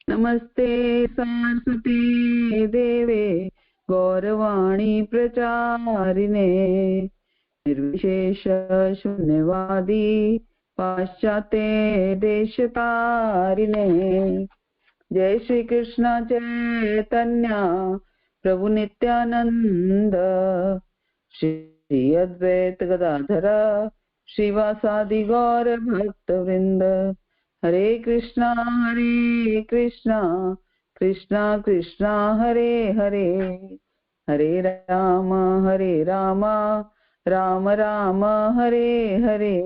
नमस्ते सारस्वते देवे गौरवाणी प्रचारिणे निर्विशेष शून्यवादी पाश्चात्य देशतारिणे। जय श्री कृष्ण चैतन्य प्रभु नित्यानंद श्री अद्वैत गदाधर श्रीवासादि गौर भक्त वृंद। हरे कृष्णा कृष्णा कृष्णा हरे हरे, हरे राम राम राम हरे हरे।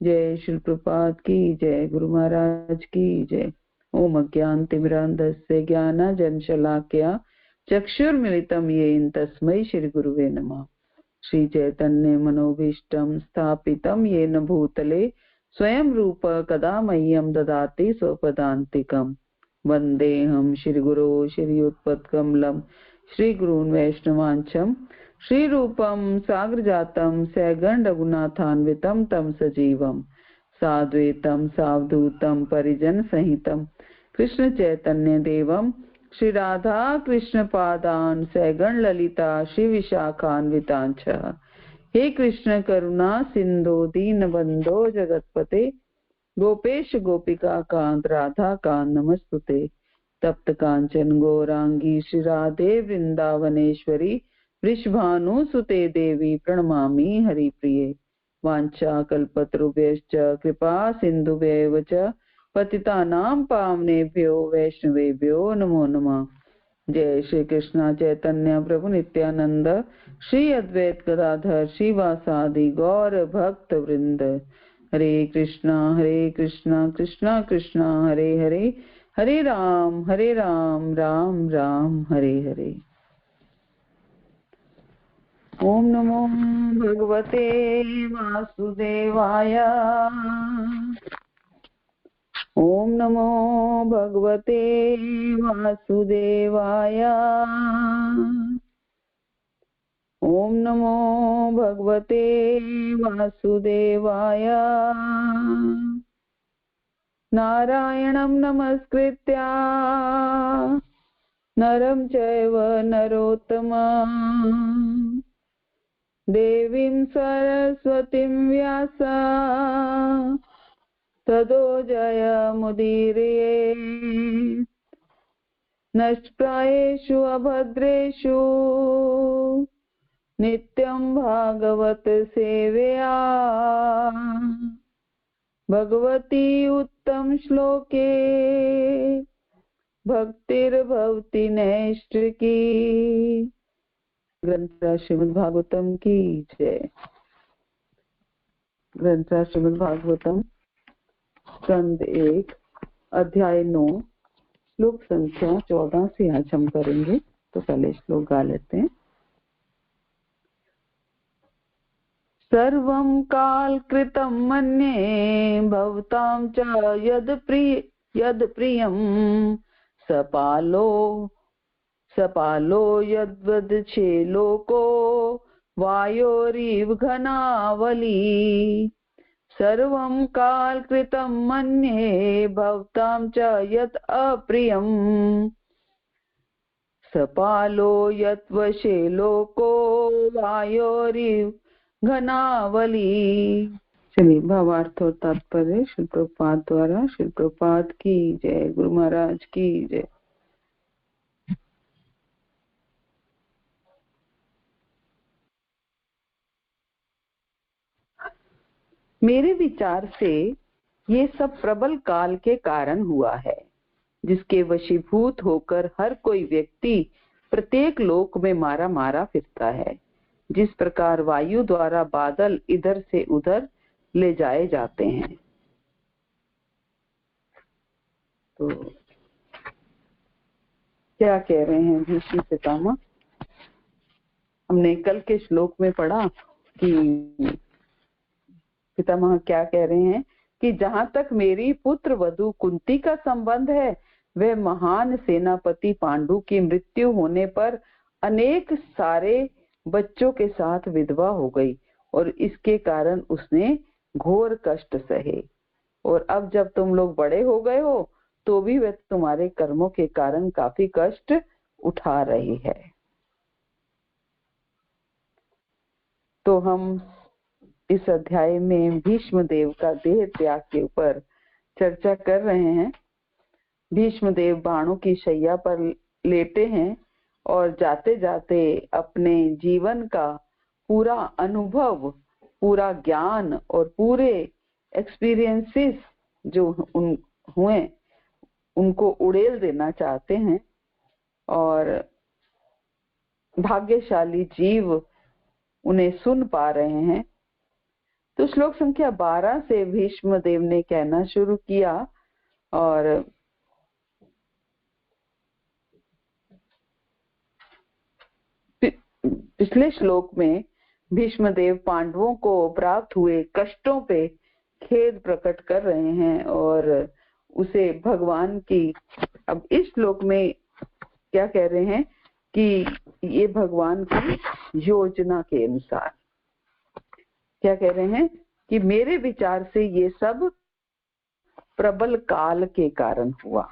जय श्री प्रभुपाद की जय, गुरु महाराज की जय। ओम अज्ञानतिमिरान्धस्य ज्ञानाञ्जनशलाकया चक्षुर्मिलितं येन तस्मै श्री गुरुवे नमः। श्री चैतन्य मनोभीष्टं स्थापितं येन भूतले स्वयं रूप कदा मह्यं ददाति स्वपदान्तिकम्। वन्देऽहं श्रीगुरो श्रीयुतपत्कमलं श्रीगुरून् वैष्णवांशं श्रीरूपं साग्रजातं सगण रघुनाथान्वितं तं सजीवं साद्वैतं सावधूतं परिजन सहितं कृष्ण चैतन्य देवं श्री राधा कृष्ण पादान् सगण ललिता श्री विशाखान्वितांच। हे कृष्ण करुणा सिंधु दीनबंधो जगतपते गोपेश गोपिका कांत राधा कांत नमस्तुते। तप्त कांचन गौरांगी श्री राधे वृंदावनेश्वरी वृषभानुसुते देवी प्रणमामि हरिप्रिये। वाञ्छा कल्पतरुभ्यश्च कृपा सिन्धुभ्येव च पतितानां पावनेभ्यो वैष्णवेभ्यो नमो नमः। जय श्री कृष्ण चैतन्य प्रभु नित्यानंद श्री अद्वैत गदाधर श्रीवासादि गौर भक्त वृंद। हरे कृष्णा कृष्णा कृष्णा हरे हरे, हरे राम राम राम हरे हरे। ओम नमो भगवते वासुदेवाय, ओम नमो भगवते वासुदेवाय, ओम नमो भगवते वासुदेवाय। नारायणं नमस्कृत्य नरं चैव नरोत्तमं देवीं सरस्वतीं व्यास ततो जयमुदीरये। नष्टप्रायेषु अभद्रेषु नित्यं भागवत सेवया भगवती उत्तम श्लोके भक्तिर्भवति नैष्ठिकी। ग्रंथ श्रीमद् भागवतम की जय। ग्रंथ श्रीमद् भागवतम स्कंद 1 अध्याय 9 श्लोक संख्या 14 से आज हम करेंगे। तो पहले श्लोक गा लेते हैं। सर्वं कालकृतं मन्ये भवतां च यद् प्रियं सपालो यद्वदच्छे लोको वायोरिव घनावली। सर्वं कालकृतं मन्ये भवतां च यत् अप्रियं सपालो यद्वशे लोको वायोरिव घनावली। चलिए भावार्थ और तात्पर्य श्री प्रभुपाद द्वारा। श्री प्रभुपाद की जय, गुरु महाराज की जय। मेरे विचार से ये सब प्रबल काल के कारण हुआ है, जिसके वशीभूत होकर हर कोई व्यक्ति प्रत्येक लोक में मारा मारा फिरता है। जिस प्रकार वायु द्वारा बादल इधर से उधर ले जाए जाते हैं। तो क्या कह रहे हैं भीष्म पितामह? हमने कल के श्लोक में पढ़ा कि पितामह क्या कह रहे हैं कि जहां तक मेरी पुत्र वधू कुंती का संबंध है, वह महान सेनापति पांडु की मृत्यु होने पर अनेक सारे बच्चों के साथ विधवा हो गई और इसके कारण उसने घोर कष्ट सहे। और अब जब तुम लोग बड़े हो गए हो तो भी वह तुम्हारे कर्मों के कारण काफी कष्ट उठा रही है। तो हम इस अध्याय में भीष्म देव का देह त्याग के ऊपर चर्चा कर रहे हैं। भीष्म देव बाणों की शैया पर लेटे हैं और जाते जाते अपने जीवन का पूरा अनुभव, पूरा ज्ञान और पूरे एक्सपीरियंसेस जो हुए उनको उड़ेल देना चाहते हैं। और भाग्यशाली जीव उन्हें सुन पा रहे हैं। तो श्लोक संख्या 12 से भीष्म देव ने कहना शुरू किया और पिछले श्लोक में भीष्म देव पांडवों को प्राप्त हुए कष्टों पे खेद प्रकट कर रहे हैं और उसे भगवान की, अब इस श्लोक में क्या कह रहे हैं कि ये भगवान की योजना के अनुसार क्या कह रहे हैं कि मेरे विचार से ये सब प्रबल काल के कारण हुआ।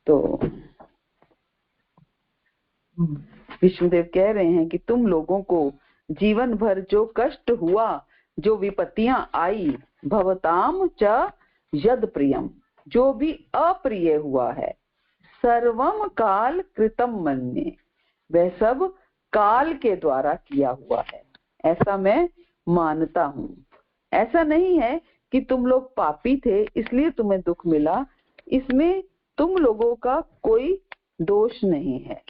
तो विष्णुदेव कह रहे हैं कि तुम लोगों को जीवन भर जो कष्ट हुआ, जो विपत्तियां आई, भवताम च यद प्रियम, जो भी अप्रिय हुआ है, सर्वम काल कृतम मन्ये, वह सब काल के द्वारा किया हुआ है, ऐसा मैं मानता हूं। ऐसा नहीं है कि तुम लोग पापी थे इसलिए तुम्हें दुख मिला, इसमें तुम लोगों का कोई दोष नहीं है,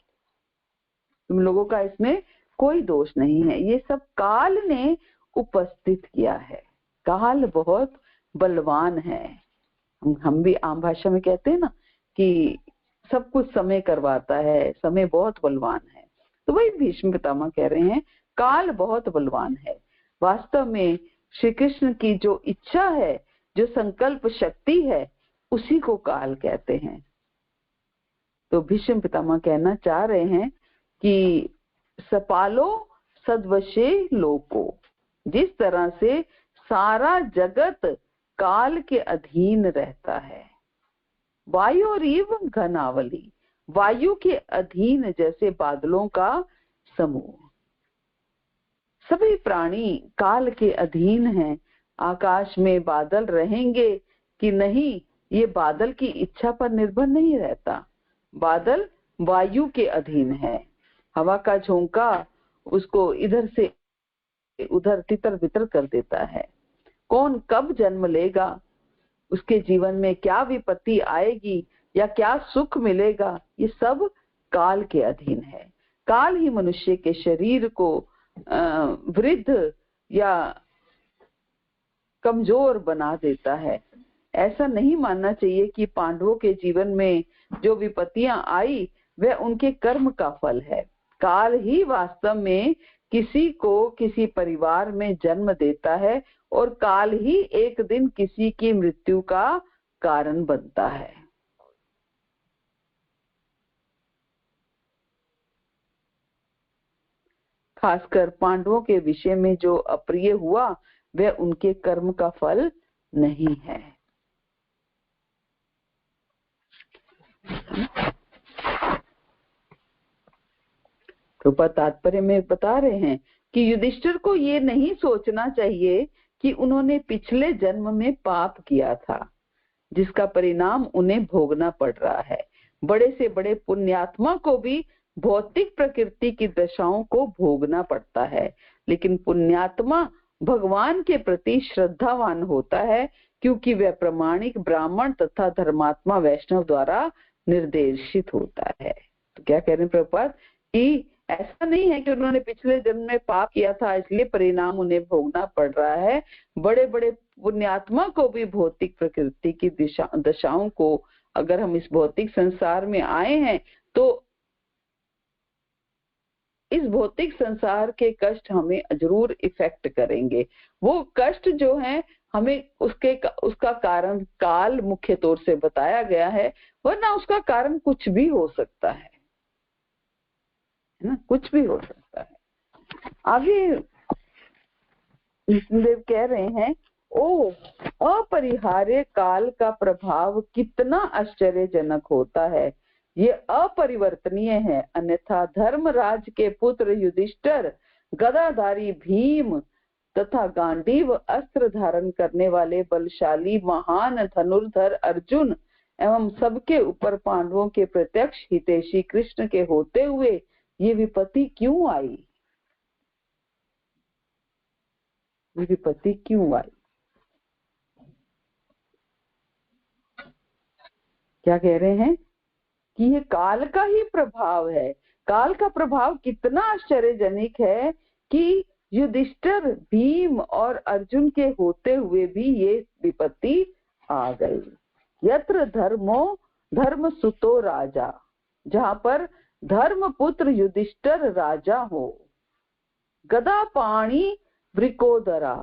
तुम लोगों का इसमें कोई दोष नहीं है, ये सब काल ने उपस्थित किया है। काल बहुत बलवान है। हम भी आम भाषा में कहते हैं ना कि सब कुछ समय करवाता है, समय बहुत बलवान है। तो वही भीष्म पितामह कह रहे हैं काल बहुत बलवान है। वास्तव में श्री कृष्ण की जो इच्छा है, जो संकल्प शक्ति है, उसी को काल कहते हैं। तो भीष्म पितामह कहना चाह रहे हैं कि सपालो सद्वशे लोको, जिस तरह से सारा जगत काल के अधीन रहता है, वायुरीव घनावली, वायु के अधीन जैसे बादलों का समूह, सभी प्राणी काल के अधीन हैं। आकाश में बादल रहेंगे कि नहीं, ये बादल की इच्छा पर निर्भर नहीं रहता। बादल वायु के अधीन है। हवा का झोंका उसको इधर से उधर तितर बितर कर देता है। कौन कब जन्म लेगा, उसके जीवन में क्या विपत्ति आएगी या क्या सुख मिलेगा, ये सब काल के अधीन है। काल ही मनुष्य के शरीर को वृद्ध या कमजोर बना देता है। ऐसा नहीं मानना चाहिए कि पांडवों के जीवन में जो विपत्तियां आई वह उनके कर्म का फल है। काल ही वास्तव में किसी को किसी परिवार में जन्म देता है और काल ही एक दिन किसी की मृत्यु का कारण बनता है। खासकर पांडवों के विषय में जो अप्रिय हुआ वह उनके कर्म का फल नहीं है। तो तात्पर्य में बता रहे हैं कि युधिष्ठिर को ये नहीं सोचना चाहिए कि उन्होंने पिछले जन्म में पाप किया था जिसका परिणाम उन्हें भोगना पड़ रहा है। बड़े से बड़े पुण्यात्मा को भी भौतिक प्रकृति की दशाओं को भोगना पड़ता है, लेकिन पुण्यात्मा भगवान के प्रति श्रद्धावान होता है क्योंकि वह प्रामाणिक ब्राह्मण तथा धर्मात्मा वैष्णव द्वारा निर्देशित होता है। तो क्या कह रहे हैं प्रभुपाद कि ऐसा नहीं है कि उन्होंने पिछले जन्म में पाप किया था इसलिए परिणाम उन्हें भोगना पड़ रहा है। बड़े बड़े पुण्यात्मा को भी भौतिक प्रकृति की दशाओं को, अगर हम इस भौतिक संसार में आए हैं तो इस भौतिक संसार के कष्ट हमें जरूर इफेक्ट करेंगे। वो कष्ट जो है हमें उसका कारण काल मुख्य तौर से बताया गया है, वरना उसका कारण कुछ भी हो सकता है ना, कुछ भी हो सकता है। आगे विष्णुदेव कह रहे हैं ओ, अपरिहार्य काल का प्रभाव कितना आश्चर्यजनक होता है। ये अपरिवर्तनीय है। अन्यथा धर्मराज के पुत्र युधिष्ठिर, गदाधारी भीम तथा गांडीव अस्त्र धारण करने वाले बलशाली महान धनुर्धर अर्जुन एवं सबके ऊपर पांडवों के प्रत्यक्ष हितैषी कृष्ण के होते हुए ये विपत्ति क्यों आई? ये विपत्ति क्यों आई? क्या कह रहे हैं कि ये काल का ही प्रभाव है। काल का प्रभाव कितना आश्चर्यजनक है कि युधिष्ठिर, भीम और अर्जुन के होते हुए भी ये विपत्ति आ गई। यत्र धर्मो धर्म सुतो राजा, जहां पर धर्म पुत्र युधिष्ठिर राजा हो, गदा पाणी वृकोदरा,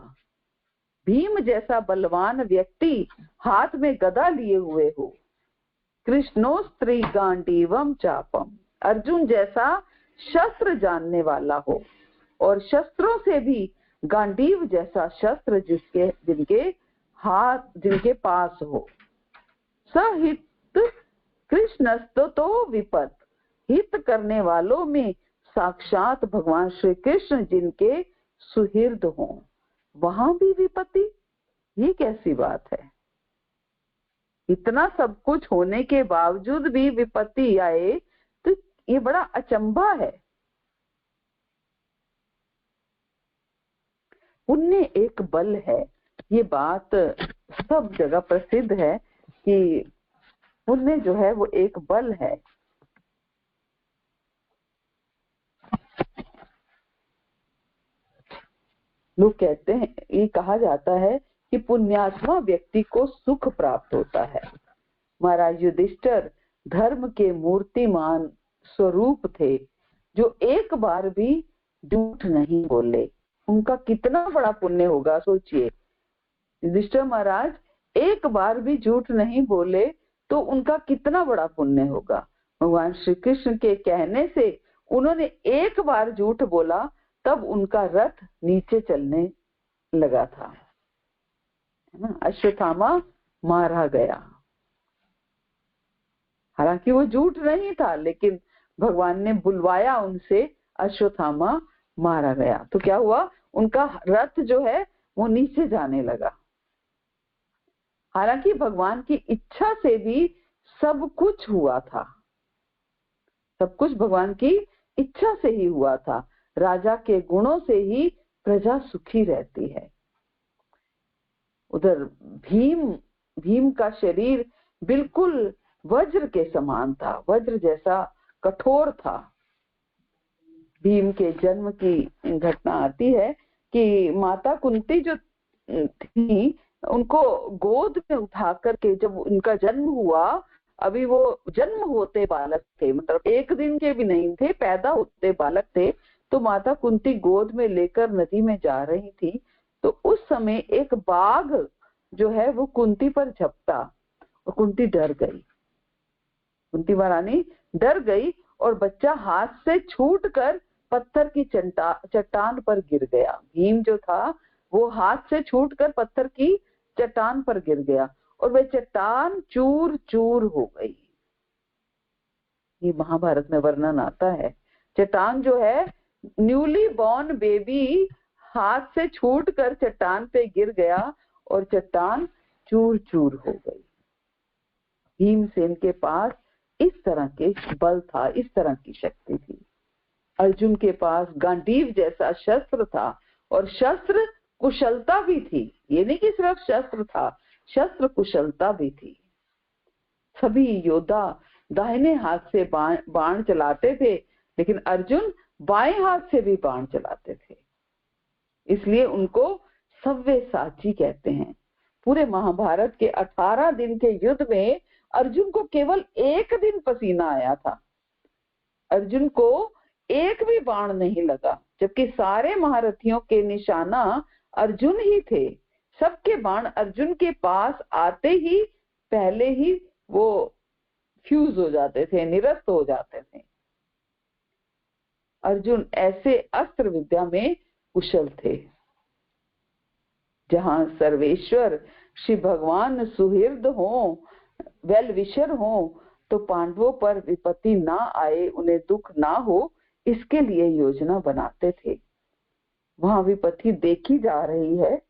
भीम जैसा बलवान व्यक्ति हाथ में गदा लिए हुए हो, कृष्णोस्त्री गांडीवम चापम, अर्जुन जैसा शस्त्र जानने वाला हो और शस्त्रों से भी गांडीव जैसा शस्त्र जिनके पास हो। सहित कृष्णस्तो तो विपत, हित करने वालों में साक्षात भगवान श्री कृष्ण जिनके सुहृद हों, वहां भी विपत्ति। ये कैसी बात है? इतना सब कुछ होने के बावजूद भी विपत्ति आए तो ये बड़ा अचंभा है। पुण्य एक बल है। ये बात सब जगह प्रसिद्ध है कि पुण्य जो है वो एक बल है। लोग कहते हैं, ये कहा जाता है कि पुण्यात्मा व्यक्ति को सुख प्राप्त होता है। महाराज युधिष्ठिर धर्म के मूर्तिमान स्वरूप थे, जो एक बार भी झूठ नहीं बोले। उनका कितना बड़ा पुण्य होगा, सोचिए। युधिष्ठिर महाराज एक बार भी झूठ नहीं बोले तो उनका कितना बड़ा पुण्य होगा। भगवान श्री कृष्ण के कहने से उन्होंने एक बार झूठ बोला, तब उनका रथ नीचे चलने लगा था, है ना। अश्वत्थामा मारा गया। हालांकि वो झूठ नहीं था, लेकिन भगवान ने बुलवाया उनसे, अश्वत्थामा मारा गया। तो क्या हुआ? उनका रथ जो है वो नीचे जाने लगा। हालांकि भगवान की इच्छा से भी सब कुछ हुआ था, सब कुछ भगवान की इच्छा से ही हुआ था। राजा के गुणों से ही प्रजा सुखी रहती है। उधर भीम का शरीर बिल्कुल वज्र के समान था, वज्र जैसा कठोर था। भीम के जन्म की घटना आती है कि माता कुंती जो थी, उनको गोद में उठा करके जब उनका जन्म हुआ, अभी वो जन्म होते बालक थे, मतलब एक दिन के भी नहीं थे, पैदा होते बालक थे। तो माता कुंती गोद में लेकर नदी में जा रही थी, तो उस समय एक बाघ जो है वो कुंती पर झपटा और कुंती डर गई। कुंती महारानी डर गई और बच्चा हाथ से छूटकर पत्थर की चट्टान पर गिर गया। भीम जो था वो हाथ से छूटकर पत्थर की चट्टान पर गिर गया और वह चट्टान चूर चूर हो गई। ये महाभारत में वर्णन आता है। चट्टान जो है, न्यूली बॉर्न बेबी हाथ से छूटकर चट्टान पे गिर गया और चट्टान चूर चूर हो गई। भीमसेन के पास इस तरह के बल था, इस तरह की शक्ति थी। अर्जुन के पास गांडीव जैसा शस्त्र था और शस्त्र कुशलता भी थी। ये नहीं कि सिर्फ शस्त्र था, शस्त्र कुशलता भी थी। सभी योद्धा दाहिने हाथ से बाण चलाते थे, लेकिन अर्जुन बाएं हाथ से भी बाण चलाते थे, इसलिए उनको सव्यसाची कहते हैं। पूरे महाभारत के 18 दिन के युद्ध में अर्जुन को केवल एक दिन पसीना आया था। अर्जुन को एक भी बाण नहीं लगा, जबकि सारे महारथियों के निशाना अर्जुन ही थे। सबके बाण अर्जुन के पास आते ही पहले ही वो फ्यूज हो जाते थे, निरस्त हो जाते थे। अर्जुन ऐसे अस्त्र विद्या में कुशल थे। जहाँ सर्वेश्वर श्री भगवान सुहृद हो, वेल विशर हो, तो पांडवों पर विपत्ति ना आए, उन्हें दुख ना हो, इसके लिए योजना बनाते थे। वहां विपत्ति देखी जा रही है,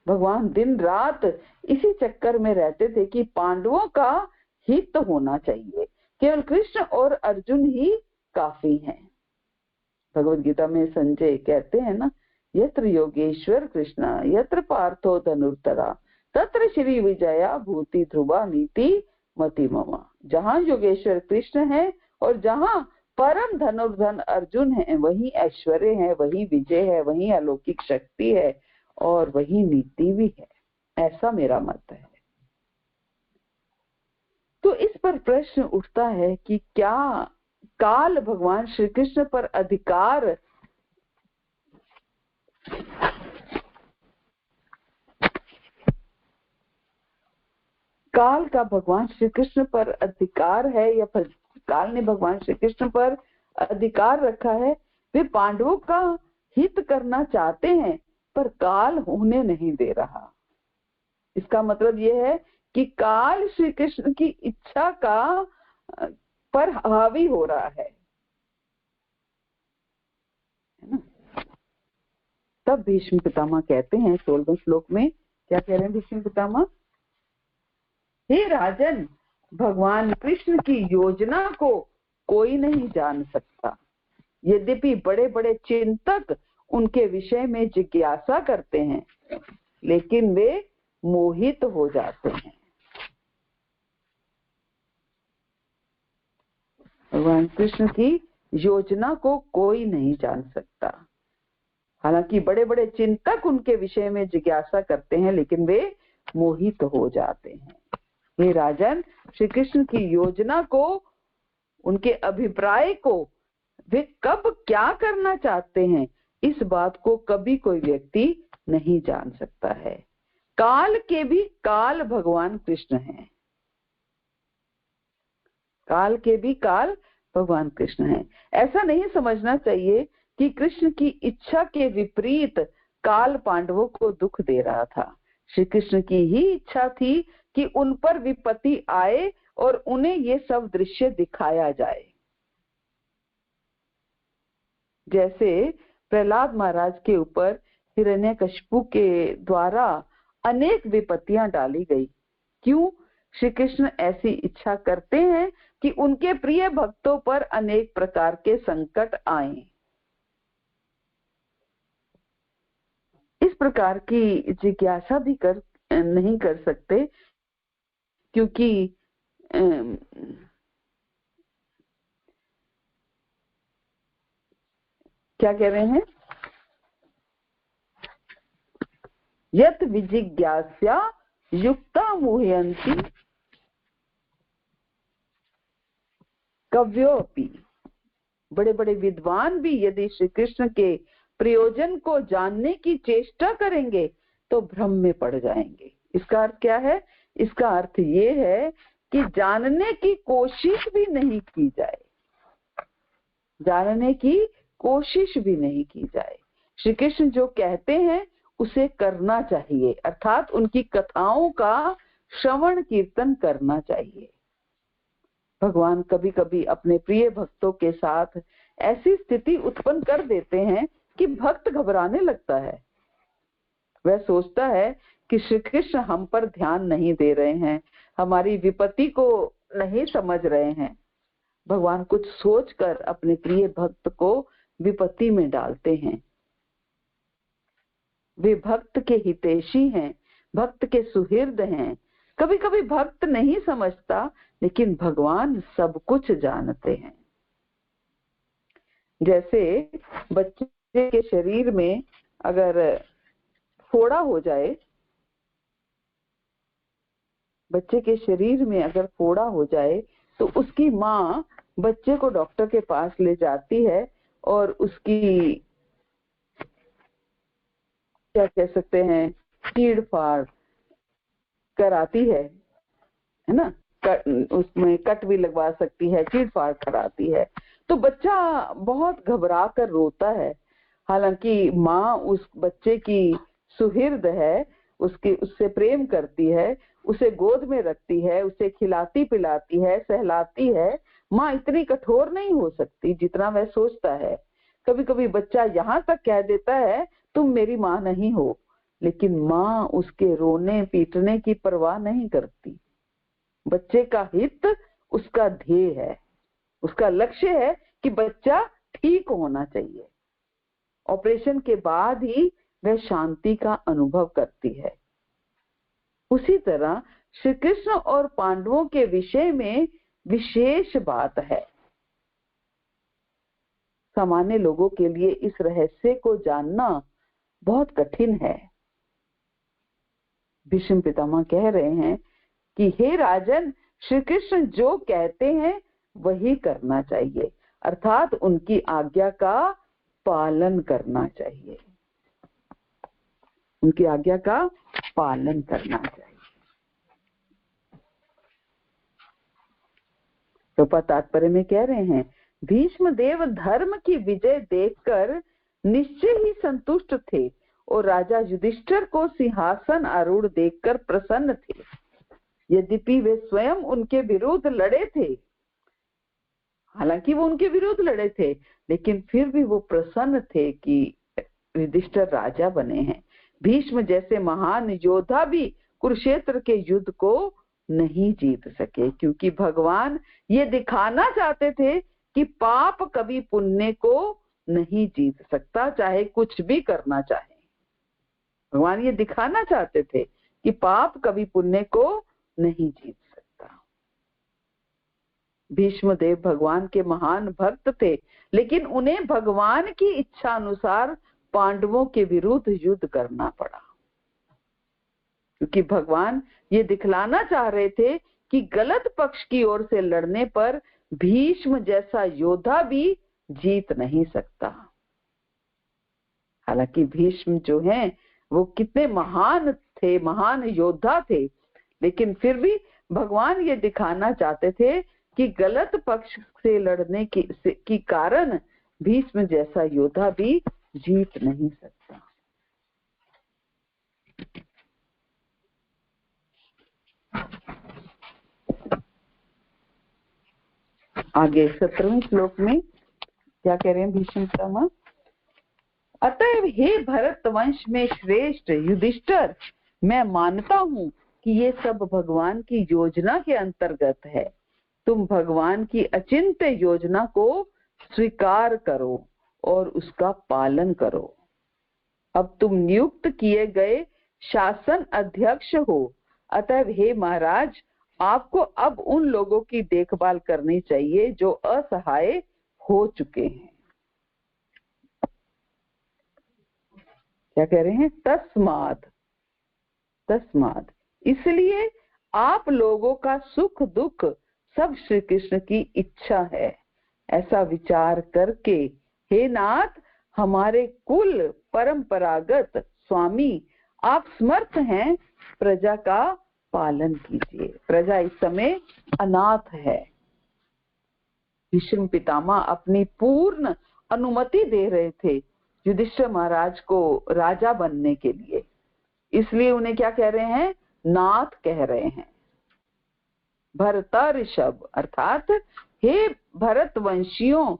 भगवान दिन रात इसी चक्कर में रहते थे कि पांडवों का हित होना चाहिए, केवल कृष्ण और अर्जुन ही काफी हैं। भगवद गीता में संजय कहते हैं ना, यत्र योगेश्वर कृष्ण यत्र पार्थो धनुर्धरा तत्र श्री विजया भूति ध्रुवा नीति मति ममा। जहाँ योगेश्वर कृष्ण है और जहाँ परम धनुर्धन अर्जुन है, वही ऐश्वर्य है, वही विजय है, वही अलौकिक शक्ति है और वही नीति भी है। ऐसा मेरा मत है। तो इस पर प्रश्न उठता है कि क्या काल भगवान श्री कृष्ण पर अधिकार काल का भगवान श्री कृष्ण पर अधिकार है या काल ने भगवान श्री कृष्ण पर अधिकार रखा है। वे पांडवों का हित करना चाहते हैं पर काल होने नहीं दे रहा। इसका मतलब यह है कि काल श्री कृष्ण की इच्छा का पर हावी हो रहा है ना। तब भीष्म पितामह कहते हैं 16वें श्लोक में, क्या कह रहे हैं भीष्म पितामह? हे राजन, भगवान कृष्ण की योजना को कोई नहीं जान सकता। यद्यपि बड़े बड़े चिंतक उनके विषय में जिज्ञासा करते हैं, लेकिन वे मोहित हो जाते हैं। भगवान कृष्ण की योजना को कोई नहीं जान सकता। हालांकि बड़े बड़े चिंतक उनके विषय में जिज्ञासा करते हैं, लेकिन वे मोहित हो जाते हैं। हे राजन, श्री कृष्ण की योजना को, उनके अभिप्राय को, वे कब क्या करना चाहते हैं, इस बात को कभी कोई व्यक्ति नहीं जान सकता है। काल के भी काल भगवान कृष्ण हैं। काल के भी काल भगवान कृष्ण हैं। ऐसा नहीं समझना चाहिए कि कृष्ण की इच्छा के विपरीत काल पांडवों को दुख दे रहा था। श्री कृष्ण की ही इच्छा थी कि उन पर विपत्ति आए और उन्हें ये सब दृश्य दिखाया जाए। जैसे प्रहलाद महाराज के ऊपर हिरण्यकशिपु के द्वारा अनेक विपत्तियां डाली गई। क्यों? श्री कृष्ण ऐसी इच्छा करते हैं कि उनके प्रिय भक्तों पर अनेक प्रकार के संकट आए। इस प्रकार की जिज्ञासा भी नहीं कर सकते, क्योंकि क्या कह रहे हैं? यत विजिज्ञास्या युक्ता मुह्यन्ति कव्योपि। बड़े बड़े विद्वान भी यदि श्री कृष्ण के प्रयोजन को जानने की चेष्टा करेंगे तो भ्रम में पड़ जाएंगे। इसका अर्थ क्या है? इसका अर्थ ये है कि जानने की कोशिश भी नहीं की जाए, जानने की कोशिश भी नहीं की जाए। श्री कृष्ण जो कहते हैं उसे करना चाहिए, अर्थात उनकी कथाओं का श्रवण कीर्तन करना चाहिए। भगवान कभी कभी अपने प्रिय भक्तों के साथ ऐसी स्थिति उत्पन्न कर देते हैं कि भक्त घबराने लगता है। वह सोचता है कि श्री कृष्ण हम पर ध्यान नहीं दे रहे हैं, हमारी विपत्ति को नहीं समझ रहे हैं। भगवान कुछ सोचकर अपने प्रिय भक्त को विपत्ति में डालते हैं। वे भक्त के हितैषी हैं, भक्त के सुहृद हैं। कभी कभी भक्त नहीं समझता, लेकिन भगवान सब कुछ जानते हैं। जैसे बच्चे के शरीर में अगर फोड़ा हो जाए, बच्चे के शरीर में अगर फोड़ा हो जाए तो उसकी माँ बच्चे को डॉक्टर के पास ले जाती है और उसकी क्या कह सकते हैं, चीड़ फाड़ कराती है ना, उसमें कट भी लगवा सकती है, चीड़ फाड़ कराती है। तो बच्चा बहुत घबरा कर रोता है। हालांकि माँ उस बच्चे की सुहृद है, उससे प्रेम करती है, उसे गोद में रखती है, उसे खिलाती पिलाती है, सहलाती है। माँ इतनी कठोर नहीं हो सकती जितना वह सोचता है। कभी कभी बच्चा यहाँ तक कह देता है तुम मेरी माँ नहीं हो, लेकिन माँ उसके रोने पीटने की परवाह नहीं करती। बच्चे का हित उसका ध्येय है, उसका लक्ष्य है कि बच्चा ठीक होना चाहिए। ऑपरेशन के बाद ही वह शांति का अनुभव करती है। उसी तरह श्री कृष्ण और पांडवों के विषय में विशेष बात है। सामान्य लोगों के लिए इस रहस्य को जानना बहुत कठिन है। भीष्म पितामह कह रहे हैं कि हे राजन, श्री कृष्ण जो कहते हैं वही करना चाहिए, अर्थात उनकी आज्ञा का पालन करना चाहिए, उनकी आज्ञा का पालन करना चाहिए। तो तात्पर्य में कह रहे हैं, भीष्म देव धर्म की विजय देखकर निश्चय ही संतुष्ट थे और राजा युधिष्ठिर को सिंहासन आरूढ़ देखकर प्रसन्न थे। यद्यपि वे स्वयं उनके विरुद्ध लड़े थे, हालांकि वो उनके विरुद्ध लड़े थे, लेकिन फिर भी वो प्रसन्न थे कि युधिष्ठिर राजा बने हैं। भीष्म जैसे महान योद्धा भी कुरुक्षेत्र के युद्ध को नहीं जीत सके, क्योंकि भगवान ये दिखाना चाहते थे कि पाप कभी पुण्य को नहीं जीत सकता, चाहे कुछ भी करना चाहे। भगवान ये दिखाना चाहते थे कि पाप कभी पुण्य को नहीं जीत सकता। भीष्म देव भगवान के महान भक्त थे, लेकिन उन्हें भगवान की इच्छा अनुसार पांडवों के विरुद्ध युद्ध करना पड़ा, क्योंकि भगवान ये दिखलाना चाह रहे थे कि गलत पक्ष की ओर से लड़ने पर भीष्म जैसा योद्धा भी जीत नहीं सकता। हालांकि भीष्म जो हैं वो कितने महान थे, महान योद्धा थे, लेकिन फिर भी भगवान ये दिखाना चाहते थे कि गलत पक्ष से लड़ने की कारण भीष्म जैसा योद्धा भी जीत नहीं सकता। आगे 17वें श्लोक में क्या कह रहे हैं भीष्म पितामह? अतएव हे भरत वंश में श्रेष्ठ युधिष्ठिर, मैं मानता हूँ कि ये सब भगवान की योजना के अंतर्गत है। तुम भगवान की अचिंत्य योजना को स्वीकार करो और उसका पालन करो। अब तुम नियुक्त किए गए शासन अध्यक्ष हो, अतएव हे महाराज, आपको अब उन लोगों की देखभाल करनी चाहिए जो असहाय हो चुके हैं। क्या कह रहे हैं? तस्माद, इसलिए आप लोगों का सुख दुख सब श्री कृष्ण की इच्छा है। ऐसा विचार करके हे नाथ, हमारे कुल परंपरागत स्वामी, आप समर्थ हैं, प्रजा का पालन कीजिए। प्रजा इस समय अनाथ है। भीष्म पितामह अपनी पूर्ण अनुमति दे रहे थे युधिष्ठिर महाराज को राजा बनने के लिए, इसलिए उन्हें क्या कह रहे हैं? नाथ कह रहे हैं। भरतर्षभ अर्थात हे भरत वंशियों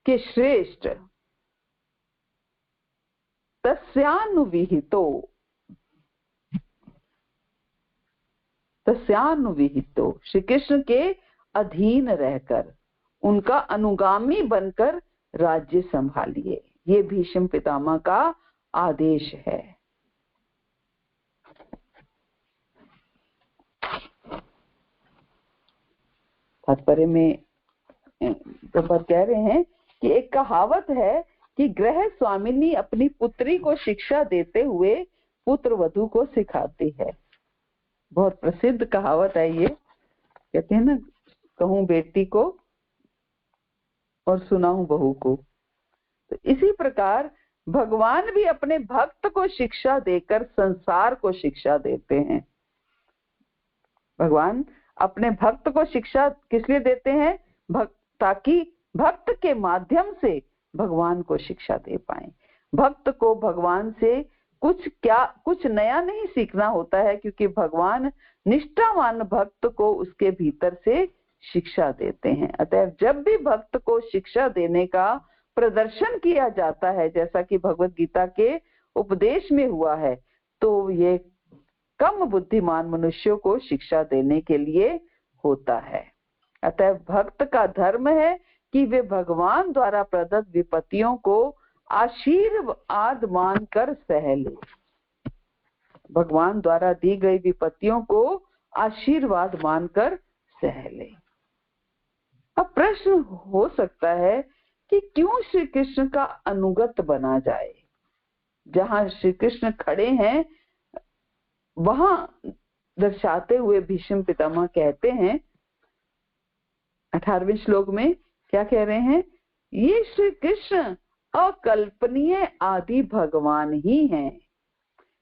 के श्रेष्ठ, तस्यानुविहितो श्री कृष्ण के अधीन रहकर उनका अनुगामी बनकर राज्य संभालिए। ये भीष्म पितामह का आदेश है। तात्पर्य में प्रभुपाद कह रहे हैं कि एक कहावत है कि गृह स्वामिनी अपनी पुत्री को शिक्षा देते हुए पुत्र वधू को सिखाती है। बहुत प्रसिद्ध कहावत है ये। कहते हैं ना, कहूं बेटी को और सुनाऊं बहू को। तो इसी प्रकार भगवान भी अपने भक्त को शिक्षा देकर संसार को शिक्षा देते हैं। भगवान अपने भक्त को शिक्षा किस लिए देते हैं? ताकि भक्त के माध्यम से भगवान को शिक्षा दे पाए। भक्त को भगवान से कुछ नया नहीं सीखना होता है, क्योंकि भगवान निष्ठावान भक्त को उसके भीतर से शिक्षा देते हैं। अतः जब भी भक्त को शिक्षा देने का प्रदर्शन किया जाता है, जैसा कि भगवत गीता के उपदेश में हुआ है, तो ये कम बुद्धिमान मनुष्यों को शिक्षा देने के लिए होता है। अतः भक्त का धर्म है कि वे भगवान द्वारा प्रदत्त विपत्तियों को आशीर्वाद मानकर सह ले। भगवान द्वारा दी गई विपत्तियों को आशीर्वाद मानकर सह ले। अब प्रश्न हो सकता है कि क्यों श्री कृष्ण का अनुगत बना जाए। जहां श्री कृष्ण खड़े हैं वहां दर्शाते हुए भीष्म पितामह कहते हैं 18वें श्लोक में, क्या कह रहे हैं, ये श्री कृष्ण अकल्पनीय आदि भगवान ही हैं।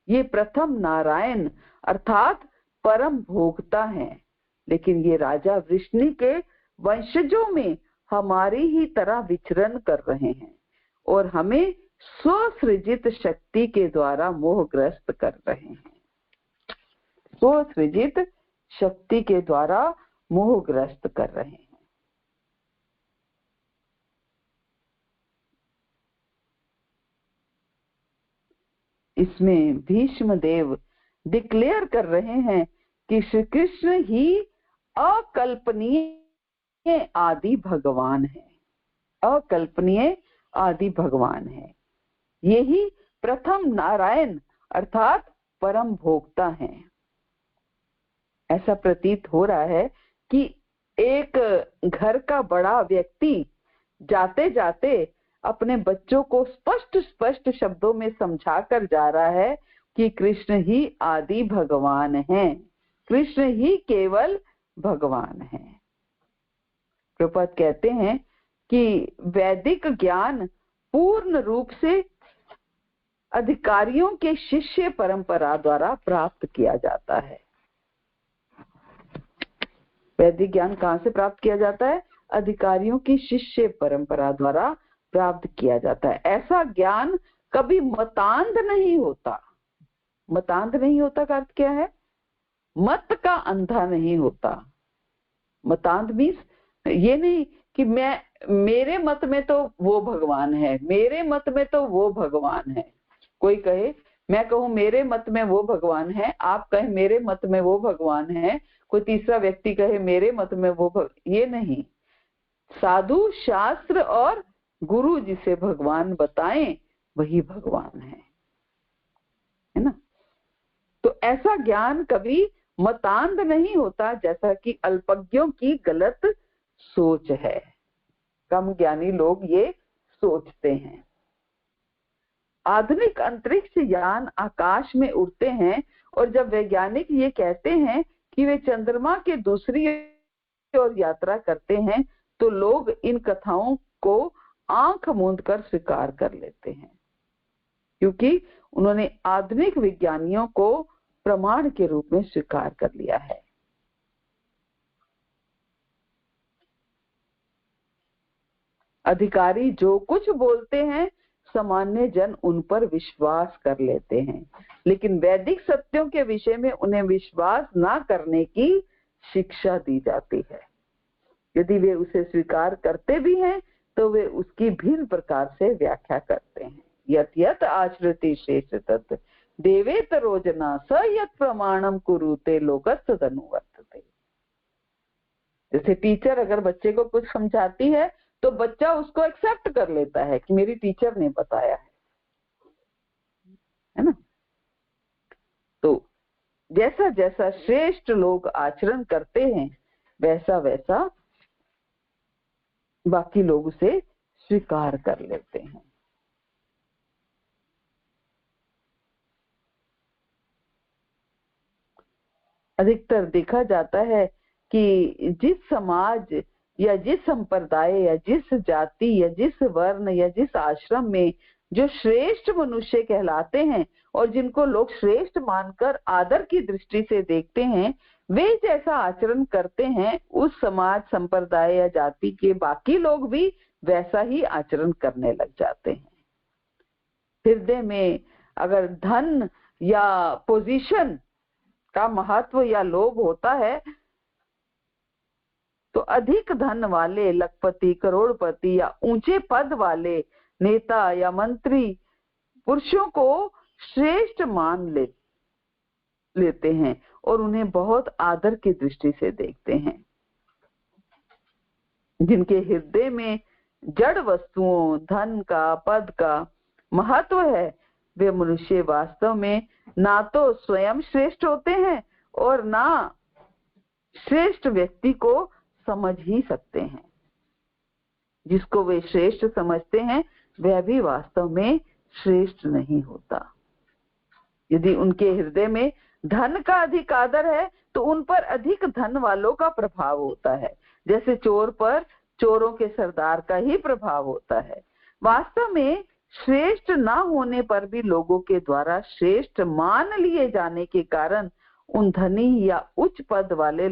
ये प्रथम नारायण अर्थात परम भोक्ता हैं, लेकिन ये राजा वृष्णि के वंशजों में हमारी ही तरह विचरण कर रहे हैं और हमें स्वसृजित शक्ति के द्वारा मोहग्रस्त कर रहे हैं। स्वसृजित शक्ति के द्वारा मोहग्रस्त कर रहे हैं। इसमें भीष्म देव डिक्लेयर कर रहे हैं कि श्री कृष्ण ही अकल्पनीय आदि भगवान है। अकल्पनीय आदि भगवान है। यही प्रथम नारायण अर्थात परम भोक्ता हैं। ऐसा प्रतीत हो रहा है कि एक घर का बड़ा व्यक्ति जाते जाते अपने बच्चों को स्पष्ट स्पष्ट शब्दों में समझा कर जा रहा है कि कृष्ण ही आदि भगवान हैं, कृष्ण ही केवल भगवान हैं। प्रभुपाद कहते हैं कि वैदिक ज्ञान पूर्ण रूप से अधिकारियों के शिष्य परंपरा द्वारा प्राप्त किया जाता है। वैदिक ज्ञान कहाँ से प्राप्त किया जाता है? अधिकारियों की शिष्य परंपरा द्वारा प्राप्त किया जाता है। ऐसा ज्ञान कभी मतांध नहीं होता। मतांध नहीं होता का अर्थ क्या है? मत का अंधा नहीं होता। मतांध मीन्स ये नहीं कि मेरे मत में तो वो भगवान है, मेरे मत में तो वो भगवान है। कोई कहे, मैं कहूं मेरे मत में वो भगवान है, आप कहें मेरे मत में वो भगवान है, कोई तीसरा व्यक्ति कहे मेरे मत में वो ये नहीं। साधु शास्त्र और गुरु जिसे भगवान बताएं वही भगवान है ना। तो ऐसा ज्ञान कभी मतांध नहीं होता, जैसा कि अल्पज्ञों की गलत सोच है। कम ज्ञानी लोग ये सोचते हैं। आधुनिक अंतरिक्ष यान आकाश में उड़ते हैं और जब वैज्ञानिक ये कहते हैं कि वे चंद्रमा के दूसरी ओर यात्रा करते हैं, तो लोग इन कथाओं को आंख मूंद कर स्वीकार कर लेते हैं, क्योंकि उन्होंने आधुनिक विज्ञानियों को प्रमाण के रूप में स्वीकार कर लिया है। अधिकारी जो कुछ बोलते हैं सामान्य जन उन पर विश्वास कर लेते हैं, लेकिन वैदिक सत्यों के विषय में उन्हें विश्वास ना करने की शिक्षा दी जाती है। यदि वे उसे स्वीकार करते भी हैं तो वे उसकी भिन्न प्रकार से व्याख्या करते हैं। यत् यत् आचरति शेष तत् देवेत रोजना स यत् प्रमाणम कुरुते लोकस्य तनुवर्तते। जैसे टीचर अगर बच्चे को कुछ समझाती है तो बच्चा उसको एक्सेप्ट कर लेता है कि मेरी टीचर ने बताया है ना। तो जैसा जैसा श्रेष्ठ लोग आचरण करते हैं वैसा वैसा बाकी लोग उसे स्वीकार कर लेते हैं। अधिकतर देखा जाता है कि जिस समाज या जिस संप्रदाय या जिस जाति या जिस वर्ण या जिस आश्रम में जो श्रेष्ठ मनुष्य कहलाते हैं और जिनको लोग श्रेष्ठ मानकर आदर की दृष्टि से देखते हैं, वे जैसा आचरण करते हैं उस समाज संप्रदाय या जाति के बाकी लोग भी वैसा ही आचरण करने लग जाते हैं। हृदय में अगर धन या पोजीशन का महत्व या लोभ होता है तो अधिक धन वाले लखपति, करोड़पति या ऊंचे पद वाले नेता या मंत्री पुरुषों को श्रेष्ठ मान लेते हैं और उन्हें बहुत आदर की दृष्टि से देखते हैं। जिनके हृदय में जड़ वस्तुओं, धन का, पद का महत्व है, वे मनुष्य वास्तव में ना तो स्वयं श्रेष्ठ होते हैं और ना श्रेष्ठ व्यक्ति को समझ ही सकते हैं। जिसको वे श्रेष्ठ समझते हैं वह भी वास्तव में श्रेष्ठ नहीं होता। यदि उनके हृदय में धन का अधिक आदर है तो उन पर अधिक धन वालों का प्रभाव होता है, जैसे चोर पर चोरों के सरदार का ही प्रभाव होता है। वास्तव में श्रेष्ठ ना होने पर भी लोगों के द्वारा श्रेष्ठ मान लिए जाने के कारण उन धनी या उच्च पद वाले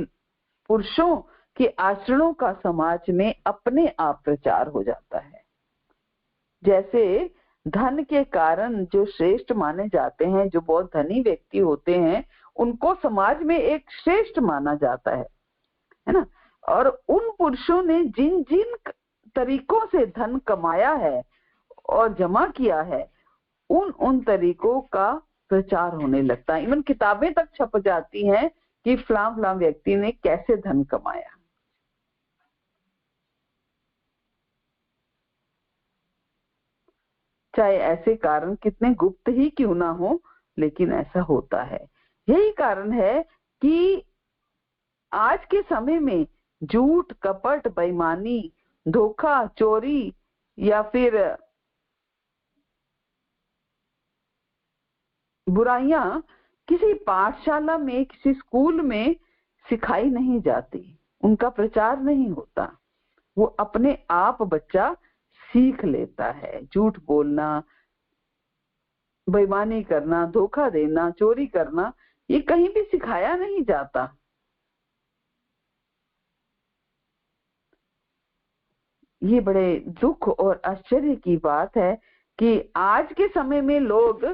पुरुषों के आचरणों का समाज में अपने आप प्रचार हो जाता है। जैसे धन के कारण जो श्रेष्ठ माने जाते हैं, जो बहुत धनी व्यक्ति होते हैं, उनको समाज में एक श्रेष्ठ माना जाता है ना। और उन पुरुषों ने जिन जिन तरीकों से धन कमाया है और जमा किया है, उन तरीकों का प्रचार होने लगता है। इवन किताबें तक छप जाती हैं कि फलां फलां व्यक्ति ने कैसे धन कमाया। चाहे ऐसे कारण कितने गुप्त ही क्यों ना हो, लेकिन ऐसा होता है। यही कारण है कि आज के समय में झूठ, कपट, बेईमानी, धोखा, चोरी या फिर बुराइयां किसी पाठशाला में, किसी स्कूल में सिखाई नहीं जाती, उनका प्रचार नहीं होता। वो अपने आप बच्चा सीख लेता है। झूठ बोलना, बेईमानी करना, धोखा देना, चोरी करना, ये कहीं भी सिखाया नहीं जाता। ये बड़े दुख और आश्चर्य की बात है कि आज के समय में लोग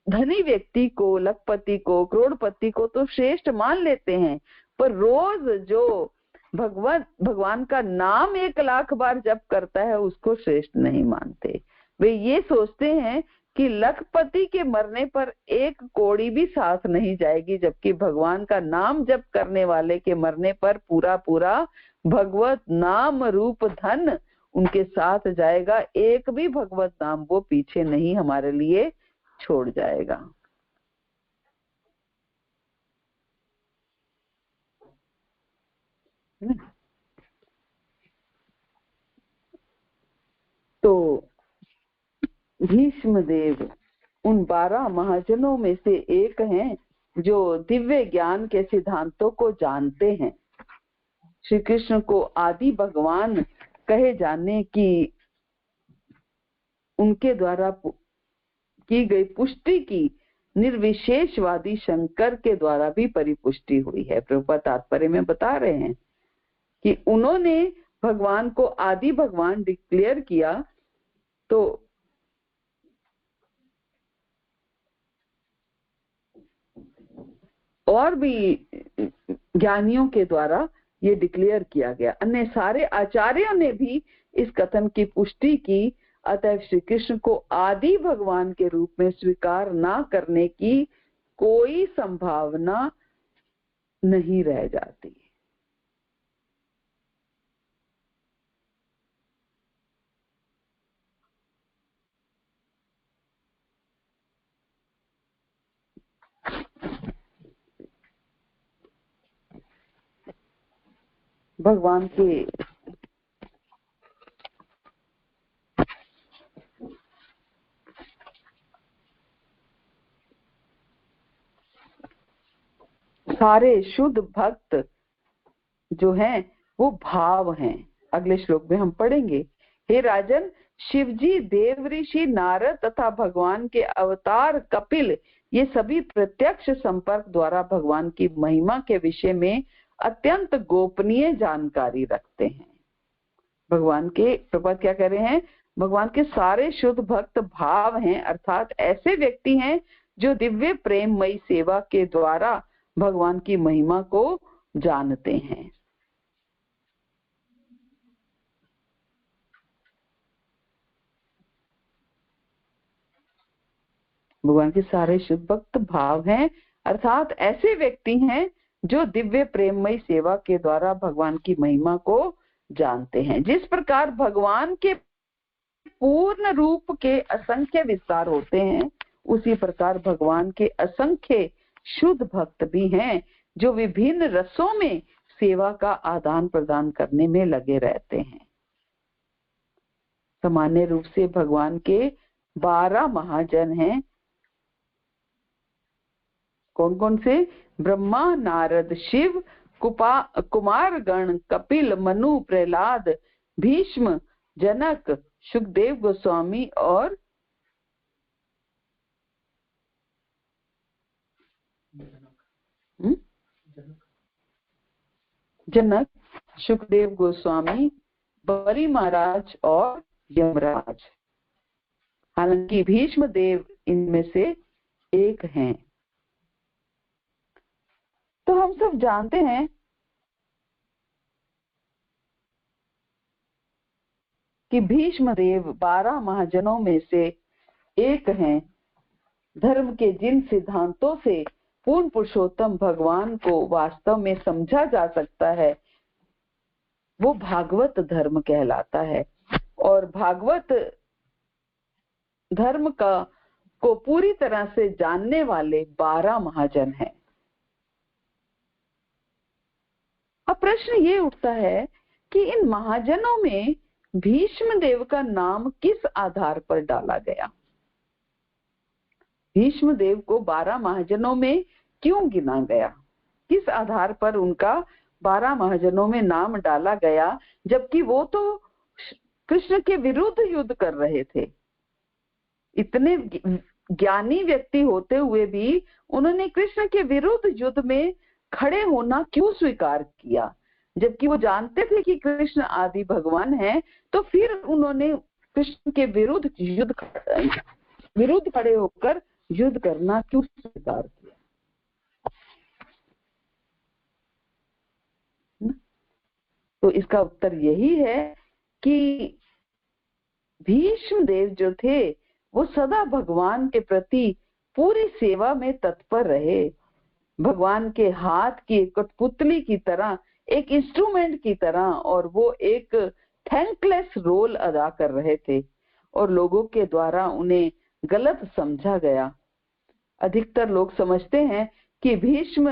धनी व्यक्ति को, लखपति को, करोड़पति को तो श्रेष्ठ मान लेते हैं, पर रोज जो भगवान का नाम 1 लाख बार जप करता है उसको श्रेष्ठ नहीं मानते। वे ये सोचते हैं कि लखपति के मरने पर 1 कौड़ी भी साथ नहीं जाएगी, जबकि भगवान का नाम जप करने वाले के मरने पर पूरा पूरा भगवत नाम रूप धन उनके साथ जाएगा। एक भी भगवत नाम वो पीछे नहीं हमारे लिए छोड़ जाएगा। तो भीष्मदेव उन 12 महाजनों में से एक हैं जो दिव्य ज्ञान के सिद्धांतों को जानते हैं। श्री कृष्ण को आदि भगवान कहे जाने की उनके द्वारा की गई पुष्टि की निर्विशेषवादी शंकर के द्वारा भी परिपुष्टि हुई है। प्रभुपाद तात्पर्य में बता रहे हैं कि उन्होंने भगवान को आदि भगवान डिक्लेयर किया, तो और भी ज्ञानियों के द्वारा ये डिक्लेयर किया गया। अन्य सारे आचार्यों ने भी इस कथन की पुष्टि की। अतः श्री कृष्ण को आदि भगवान के रूप में स्वीकार ना करने की कोई संभावना नहीं रह जाती। भगवान के सारे शुद्ध भक्त जो हैं वो भाव हैं। अगले श्लोक में हम पढ़ेंगे। हे राजन, शिवजी, देव ऋषि, नारद तथा भगवान के अवतार कपिल ये सभी प्रत्यक्ष संपर्क द्वारा भगवान की महिमा के विषय में अत्यंत गोपनीय जानकारी रखते हैं। भगवान के प्रभुपाद क्या कह रहे हैं, भगवान के सारे शुद्ध भक्त भाव हैं, अर्थात ऐसे व्यक्ति हैं जो दिव्य प्रेममयी सेवा के द्वारा भगवान की महिमा को जानते हैं। भगवान के सारे शुद्ध भक्त भाव हैं, अर्थात ऐसे व्यक्ति हैं जो दिव्य प्रेममयी सेवा के द्वारा भगवान की महिमा को जानते हैं। जिस प्रकार भगवान के पूर्ण रूप के असंख्य विस्तार होते हैं, उसी प्रकार भगवान के असंख्य शुद्ध भक्त भी हैं जो विभिन्न रसों में सेवा का आदान प्रदान करने में लगे रहते हैं। सामान्य रूप से भगवान के 12 महाजन हैं। कौन कौन से? ब्रह्मा, नारद, शिव, कुमार गण, कपिल, मनु, प्रहलाद, भीष्म, जनक, सुखदेव गोस्वामी और जनक, सुखदेव गोस्वामी, बरी महाराज और यमराज। हालांकि भीष्म देव इनमें से एक हैं। तो हम सब जानते हैं कि भीष्म देव 12 महाजनों में से एक हैं। धर्म के जिन सिद्धांतों से पूर्ण पुरुषोत्तम भगवान को वास्तव में समझा जा सकता है वो भागवत धर्म कहलाता है, और भागवत धर्म को पूरी तरह से जानने वाले 12 महाजन हैं। अब प्रश्न ये उठता है कि इन महाजनों में भीष्म देव का नाम किस आधार पर डाला गया? भीष्म देव को 12 महाजनों में क्यों गिना गया? किस आधार पर उनका 12 महाजनों में नाम डाला गया, जबकि वो तो कृष्ण के विरुद्ध युद्ध कर रहे थे? इतने ज्ञानी व्यक्ति होते हुए भी उन्होंने कृष्ण के विरुद्ध युद्ध में खड़े होना क्यों स्वीकार किया? जबकि वो जानते थे कि कृष्ण आदि भगवान है, तो फिर उन्होंने कृष्ण के विरुद्ध खड़े होकर युद्ध करना क्यों स्वीकार किया? तो इसका उत्तर यही है कि भीष्म देव जो थे वो सदा भगवान के प्रति पूरी सेवा में तत्पर रहे। भगवान के हाथ की कठपुतली की तरह, एक इंस्ट्रूमेंट की तरह, और वो एक थैंकलेस रोल अदा कर रहे थे और लोगों के द्वारा उन्हें गलत समझा गया। अधिकतर लोग समझते हैं कि भीष्म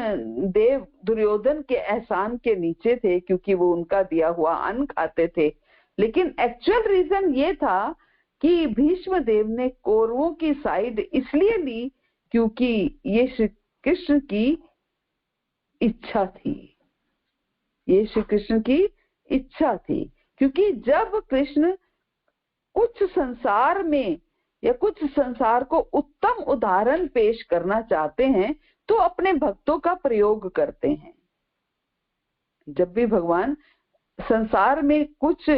देव दुर्योधन के एहसान के नीचे थे क्योंकि वो उनका दिया हुआ अन्न खाते थे, लेकिन एक्चुअल रीजन ये था कि भीष्म देव ने कौरवों की साइड इसलिए ली क्योंकि ये श्री कृष्ण की इच्छा थी। ये श्री कृष्ण की इच्छा थी, क्योंकि जब कृष्ण कुछ संसार में या कुछ संसार को उत्तम उदाहरण पेश करना चाहते हैं तो अपने भक्तों का प्रयोग करते हैं। जब भी भगवान संसार में कुछ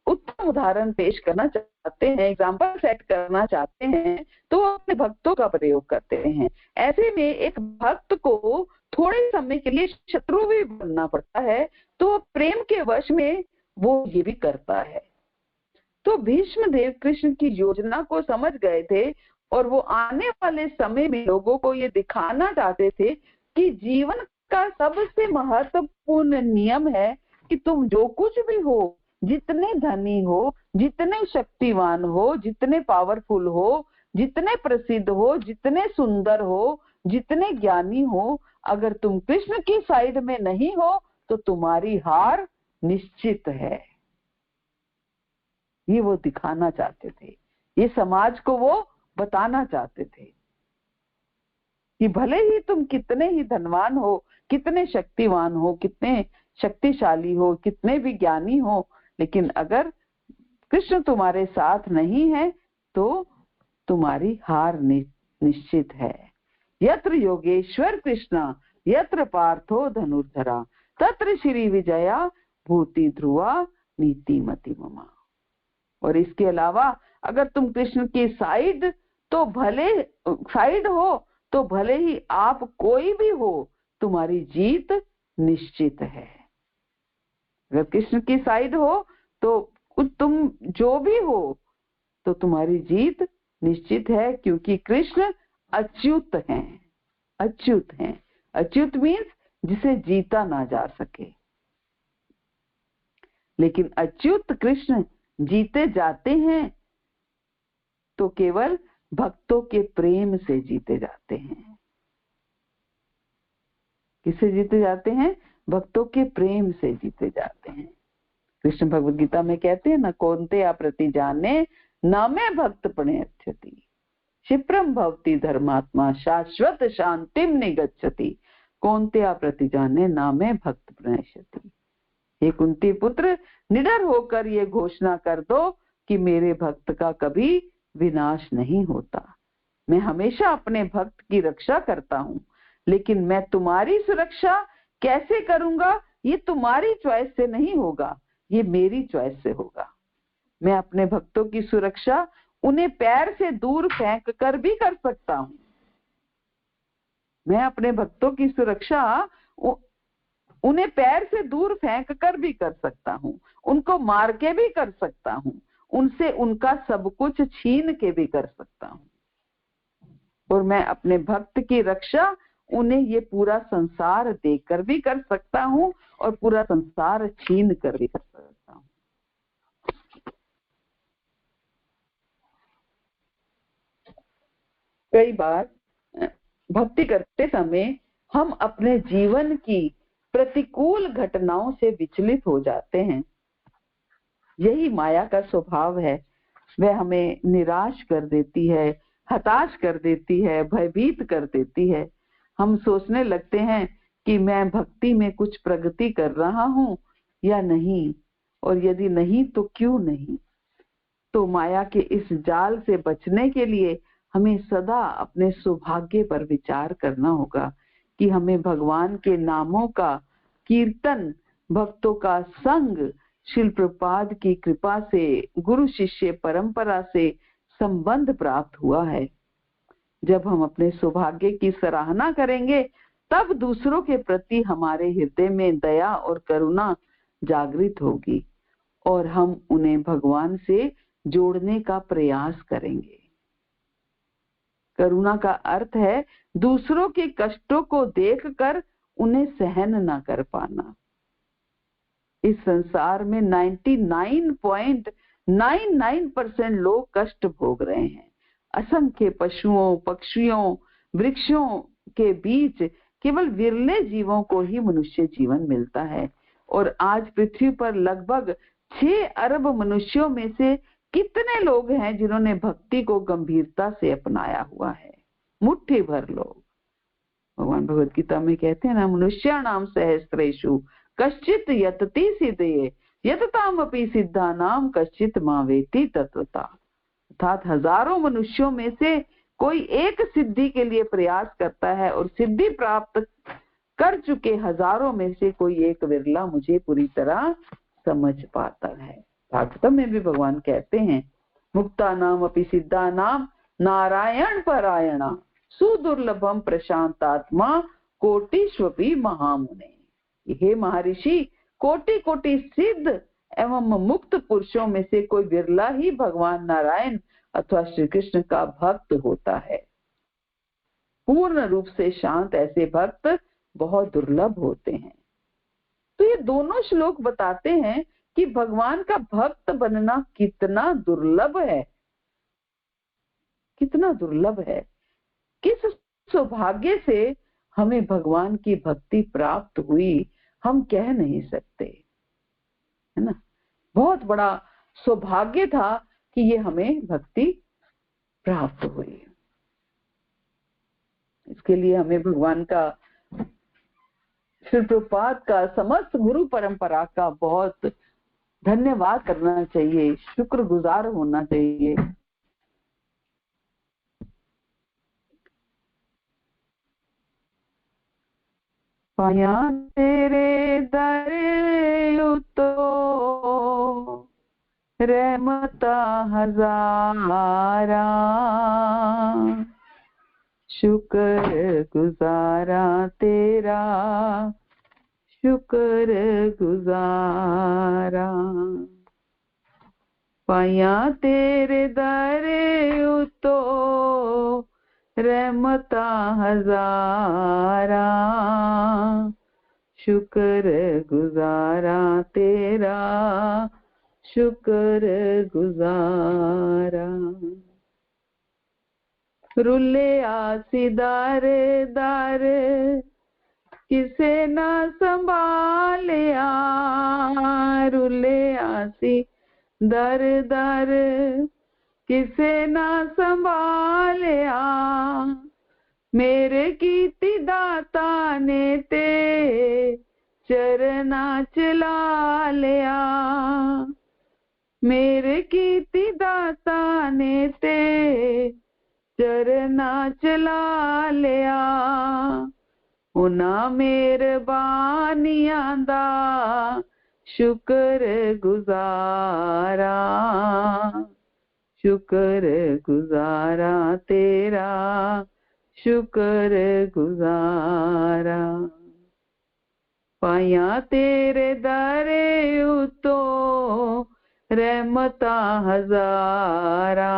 उत्तम उदाहरण पेश करना चाहते हैं, एग्जाम्पल सेट करना चाहते हैं, तो अपने भक्तों का प्रयोग करते हैं। ऐसे में एक भक्त को थोड़े समय के लिए शत्रु भी बनना पड़ता है, तो प्रेम के वश में वो ये भी करता है। तो भीष्म देव कृष्ण की योजना को समझ गए थे और वो आने वाले समय में लोगों को ये दिखाना चाहते थे कि जीवन का सबसे महत्वपूर्ण नियम है कि तुम जो कुछ भी हो, जितने धनी हो, जितने शक्तिवान हो, जितने पावरफुल हो, जितने प्रसिद्ध हो, जितने सुंदर हो, जितने ज्ञानी हो, अगर तुम कृष्ण की साइड में नहीं हो तो तुम्हारी हार निश्चित है। ये वो दिखाना चाहते थे, ये समाज को वो बताना चाहते थे कि भले ही तुम कितने ही धनवान हो, कितने शक्तिवान हो, कितने शक्तिशाली हो, कितने भी ज्ञानी हो, लेकिन अगर कृष्ण तुम्हारे साथ नहीं है तो तुम्हारी हार निश्चित है। यत्र योगेश्वर कृष्णा यत्र पार्थो धनुर्धरा तत्र श्री विजया भूति ध्रुवा नीति मति ममा। और इसके अलावा अगर तुम कृष्ण की साइड हो तो भले ही आप कोई भी हो, तुम्हारी जीत निश्चित है। अगर कृष्ण की साइड हो तो तुम जो भी हो तो तुम्हारी जीत निश्चित है, क्योंकि कृष्ण अच्युत हैं। अच्युत हैं, अच्युत मीन्स जिसे जीता ना जा सके, लेकिन अच्युत कृष्ण जीते जाते हैं तो केवल भक्तों के प्रेम से जीते जाते हैं। किससे जीते जाते हैं? भक्तों के प्रेम से जीते जाते हैं। कृष्ण भगवद गीता में कहते हैं ना, कौन्ते प्रति जाने न में भक्त प्रणयच्छति, क्षिप्रम भवति धर्मात्मा शाश्वत शांतिम निगच्छति, कौन्ते प्रति जाने न में भक्त प्रणयच्छति। हे कुंती पुत्र, निडर होकर ये घोषणा कर दो कि मेरे भक्त का कभी विनाश नहीं होता। मैं हमेशा अपने भक्त की रक्षा करता हूँ, लेकिन मैं तुम्हारी सुरक्षा कैसे करूंगा ये तुम्हारी चॉइस से नहीं होगा, ये मेरी चॉइस से होगा। मैं अपने भक्तों की सुरक्षा उन्हें पैर से दूर फेंक कर भी कर सकता हूँ। मैं अपने भक्तों की सुरक्षा उन्हें पैर से दूर फेंक कर भी कर सकता हूँ, उनको मार के भी कर सकता हूँ, उनसे उनका सब कुछ छीन के भी कर सकता हूँ। और मैं अपने भक्त की रक्षा उन्हें ये पूरा संसार देकर भी कर सकता हूँ और पूरा संसार छीन कर भी कर सकता हूँ। कई बार भक्ति करते समय हम अपने जीवन की प्रतिकूल घटनाओं से विचलित हो जाते हैं। यही माया का स्वभाव है। वह हमें निराश कर देती है, हताश कर देती है, भयभीत कर देती है। हम सोचने लगते हैं कि मैं भक्ति में कुछ प्रगति कर रहा हूं या नहीं, और यदि नहीं तो क्यों नहीं। तो माया के इस जाल से बचने के लिए हमें सदा अपने सौभाग्य पर विचार करना होगा कि हमें भगवान के नामों का कीर्तन, भक्तों का संग, श्रील प्रभुपाद की कृपा से, गुरु शिष्य परंपरा से संबंध प्राप्त हुआ है। जब हम अपने सौभाग्य की सराहना करेंगे तब दूसरों के प्रति हमारे हृदय में दया और करुणा जागृत होगी और हम उन्हें भगवान से जोड़ने का प्रयास करेंगे। करुणा का अर्थ है दूसरों के कष्टों को देखकर उन्हें सहन न कर पाना। इस संसार में 99.99% लोग कष्ट भोग रहे हैं। असंख्य पशुओं, पक्षियों, वृक्षों के बीच केवल विरले जीवों को ही मनुष्य जीवन मिलता है, और आज पृथ्वी पर लगभग 6 अरब मनुष्यों में से कितने लोग हैं जिन्होंने भक्ति को गंभीरता से अपनाया हुआ है? मुट्ठी भर लोग। भगवान भगवद गीता में कहते हैं ना, मनुष्याणाम सहस्रेषु कश्चित यतति सिद्धये यततामपि सिद्धानाम कश्चित मावेति तत्वता। अर्थात हजारों मनुष्यों में से कोई एक सिद्धि के लिए प्रयास करता है, और सिद्धि प्राप्त कर चुके हजारों में से कोई एक विरला मुझे पूरी तरह समझ पाता है। भागवतम में भी भगवान कहते हैं, मुक्ता नाम अपि सिद्धा नाम नारायण परायणा सुदुर्लभम प्रशांतात्मा कोटिष्वपि महामुने। हे महर्षि, कोटि कोटि सिद्ध एवं मुक्त पुरुषों में से कोई विरला ही भगवान नारायण अथवा श्री कृष्ण का भक्त होता है। पूर्ण रूप से शांत ऐसे भक्त बहुत दुर्लभ होते हैं। तो ये दोनों श्लोक बताते हैं कि भगवान का भक्त बनना कितना दुर्लभ है, कितना दुर्लभ है। किस सौभाग्य से हमें भगवान की भक्ति प्राप्त हुई हम कह नहीं सकते, है ना। बहुत बड़ा सौभाग्य था कि ये हमें भक्ति प्राप्त हुई। इसके लिए हमें भगवान का, श्री प्रभुपाद का, समस्त गुरु परंपरा का बहुत धन्यवाद करना चाहिए, शुक्रगुजार होना चाहिए। पाया तेरे दरे तो रहमता हजारा, शुक्र गुजारा तेरा, शुक्र गुजारा। पाया तेरे दरे उतो रहमता हजारा, शुक्र गुजारा तेरा, शुक्र गुजारा। रुले आसी दर दर किसे न संभालिया, रुले आसी दर दर किसे न संभालिया, मेरे कीती दाता ने ते चरना चला लिया, मेरे कीती दाता ने ते चरना चला लिया। उना मेहरबानियां दा शुक्र गुजारा, शुक्र गुजारा तेरा, शुक्र गुजारा। पाया तेरे दरे उतो रहमता हजारा,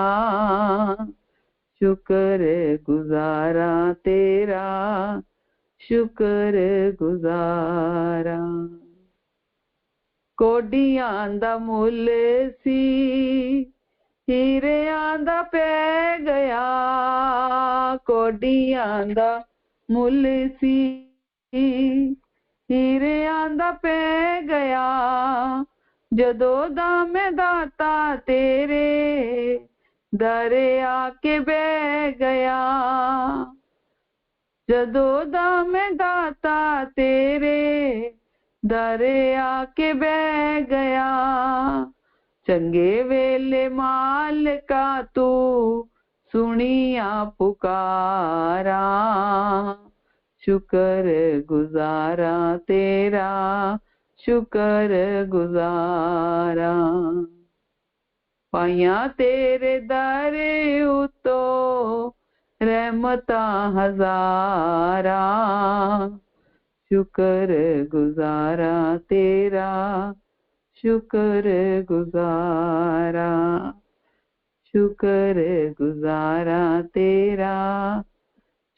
शुक्र गुजारा तेरा, शुक्र गुजारा। कोडियां दा मुल सी हीरियां दा पै गया, कोडियां दा मुल सी हीरियां दा पै गया, जदों दा मैं दाता तेरे दरे आके बह गया, जदों दा मैं दाता तेरे दरे आके बह गया, चंगे वेले मालिका तू सुनिया पुकारा, शुक्र गुजारा तेरा, शुक्र गुजारा। पाया तेरे दरे उतो रहमता हजारा, शुक्र गुजारा तेरा, शुक्र गुजारा, शुक्र गुजारा तेरा,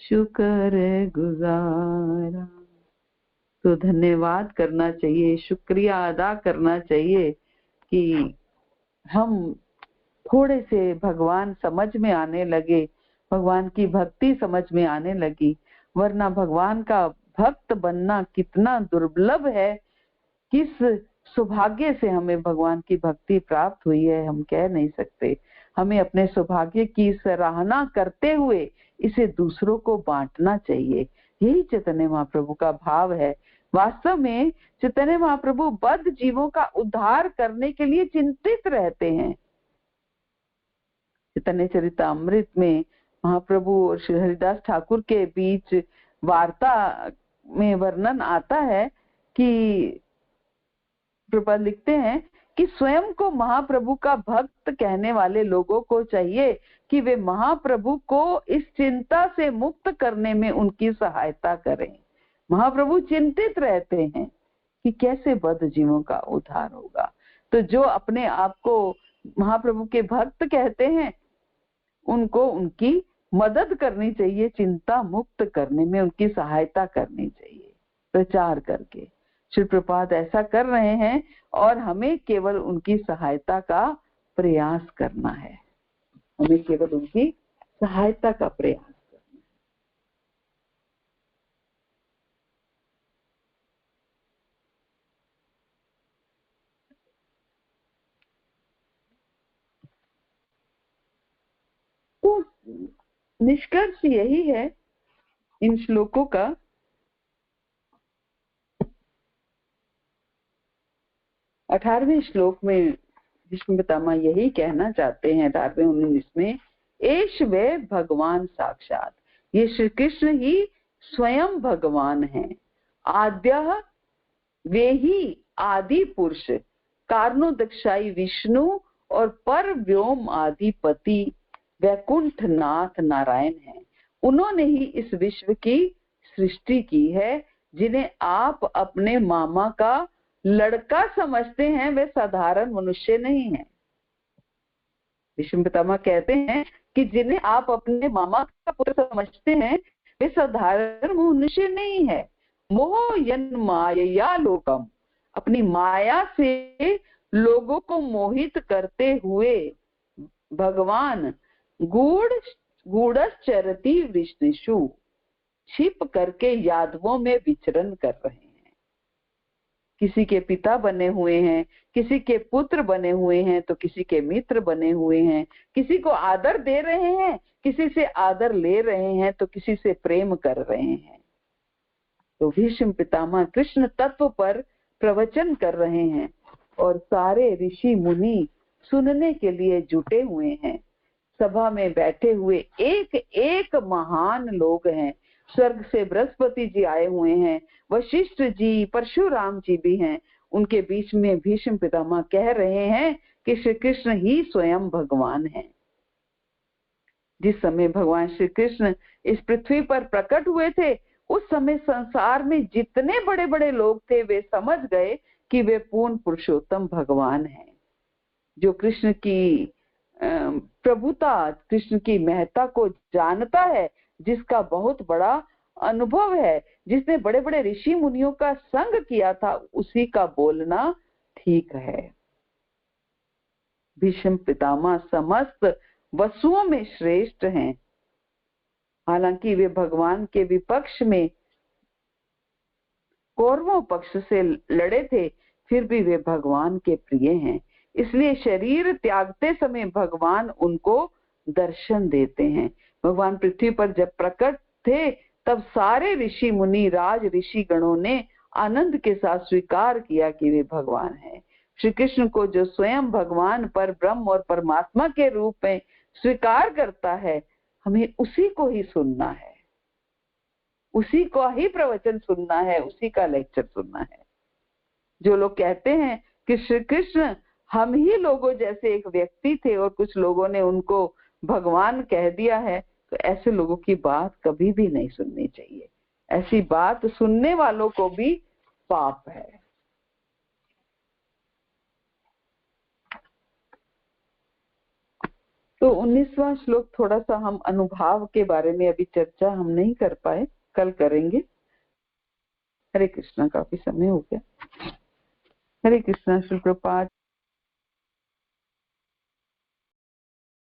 शुक्र गुजारा। तो धन्यवाद करना चाहिए, शुक्रिया अदा करना चाहिए कि हम थोड़े से भगवान समझ में आने लगे, भगवान की भक्ति समझ में आने लगी, वरना भगवान का भक्त बनना कितना दुर्लभ है। किस सौभाग्य से हमें भगवान की भक्ति प्राप्त हुई है हम कह नहीं सकते। हमें अपने सौभाग्य की सराहना करते हुए इसे दूसरों को बांटना चाहिए। यही चैतन्य महाप्रभु का भाव है। वास्तव में चैतन्य महाप्रभु बद्ध जीवों का उद्धार करने के लिए चिंतित रहते हैं। चैतन्य चरितामृत में महाप्रभु और श्री हरिदास ठाकुर के बीच वार्ता में वर्णन आता है कि प्रभुपाद लिखते हैं कि स्वयं को महाप्रभु का भक्त कहने वाले लोगों को चाहिए कि वे महाप्रभु को इस चिंता से मुक्त करने में उनकी सहायता करें। महाप्रभु चिंतित रहते हैं कि कैसे बद्ध जीवों का उद्धार होगा। तो जो अपने आप को महाप्रभु के भक्त कहते हैं उनको उनकी मदद करनी चाहिए, चिंता मुक्त करने में उनकी सहायता करनी चाहिए प्रचार करके। श्री प्रभुपाद ऐसा कर रहे हैं और हमें केवल उनकी सहायता का प्रयास करना है। हमें केवल उनकी सहायता का प्रयास करना है। तो निष्कर्ष यही है इन श्लोकों का। 18वें श्लोक में भीष्म पितामह यही कहना चाहते हैं। 18वें-19 में एष वे भगवान साक्षात, ये श्री कृष्ण ही स्वयं भगवान हैं। आद्यः वे ही आदि पुरुष कारणोदक्षाई विष्णु और पर व्योम आदिपति वैकुंठ नाथ नारायण है। उन्होंने ही इस विश्व की सृष्टि की है। जिन्हें आप अपने मामा का लड़का समझते हैं वे साधारण मनुष्य नहीं है। भीष्म पितामह कहते हैं कि जिन्हें आप अपने मामा का पुत्र समझते हैं वे साधारण मनुष्य नहीं है। मोह यन माया लोकम, अपनी माया से लोगों को मोहित करते हुए भगवान गूढ़श्चरति वृष्णिषु, छिप करके यादवों में विचरण कर रहे हैं। किसी के पिता बने हुए हैं, किसी के पुत्र बने हुए हैं, तो किसी के मित्र बने हुए हैं। किसी को आदर दे रहे हैं, किसी से आदर ले रहे हैं, तो किसी से प्रेम कर रहे हैं। तो भीष्म पितामह कृष्ण तत्व पर प्रवचन कर रहे हैं और सारे ऋषि मुनि सुनने के लिए जुटे हुए हैं। सभा में बैठे हुए एक एक महान लोग हैं। स्वर्ग से बृहस्पति जी आए हुए हैं, वशिष्ठ जी, परशुराम जी भी हैं। उनके बीच में भीष्म पितामह कह रहे हैं कि श्री कृष्ण ही स्वयं भगवान हैं। जिस समय भगवान श्री कृष्ण इस पृथ्वी पर प्रकट हुए थे उस समय संसार में जितने बड़े बड़े लोग थे वे समझ गए कि वे पूर्ण पुरुषोत्तम भगवान हैं। जो कृष्ण की प्रभुता, कृष्ण की महत्ता को जानता है, जिसका बहुत बड़ा अनुभव है, जिसने बड़े बड़े ऋषि मुनियों का संग किया था, उसी का बोलना ठीक है। भीष्म पितामह समस्त वसुओं में श्रेष्ठ हैं। हालांकि वे भगवान के विपक्ष में कौरवों पक्ष से लड़े थे, फिर भी वे भगवान के प्रिय हैं। इसलिए शरीर त्यागते समय भगवान उनको दर्शन देते हैं। भगवान पृथ्वी पर जब प्रकट थे तब सारे ऋषि मुनि, राज ऋषि गणों ने आनंद के साथ स्वीकार किया कि वे भगवान हैं। श्री कृष्ण को जो स्वयं भगवान पर ब्रह्म और परमात्मा के रूप में स्वीकार करता है, हमें उसी को ही सुनना है, उसी को ही प्रवचन सुनना है, उसी का लेक्चर सुनना है। जो लोग कहते हैं कि श्री कृष्ण हम ही लोगों जैसे एक व्यक्ति थे और कुछ लोगों ने उनको भगवान कह दिया है, तो ऐसे लोगों की बात कभी भी नहीं सुननी चाहिए। ऐसी बात सुनने वालों को भी पाप है। तो 19वां श्लोक, थोड़ा सा हम अनुभाव के बारे में अभी चर्चा हम नहीं कर पाए, कल करेंगे। हरे कृष्णा, काफी समय हो गया। हरे कृष्णा। श्री प्रभुपाद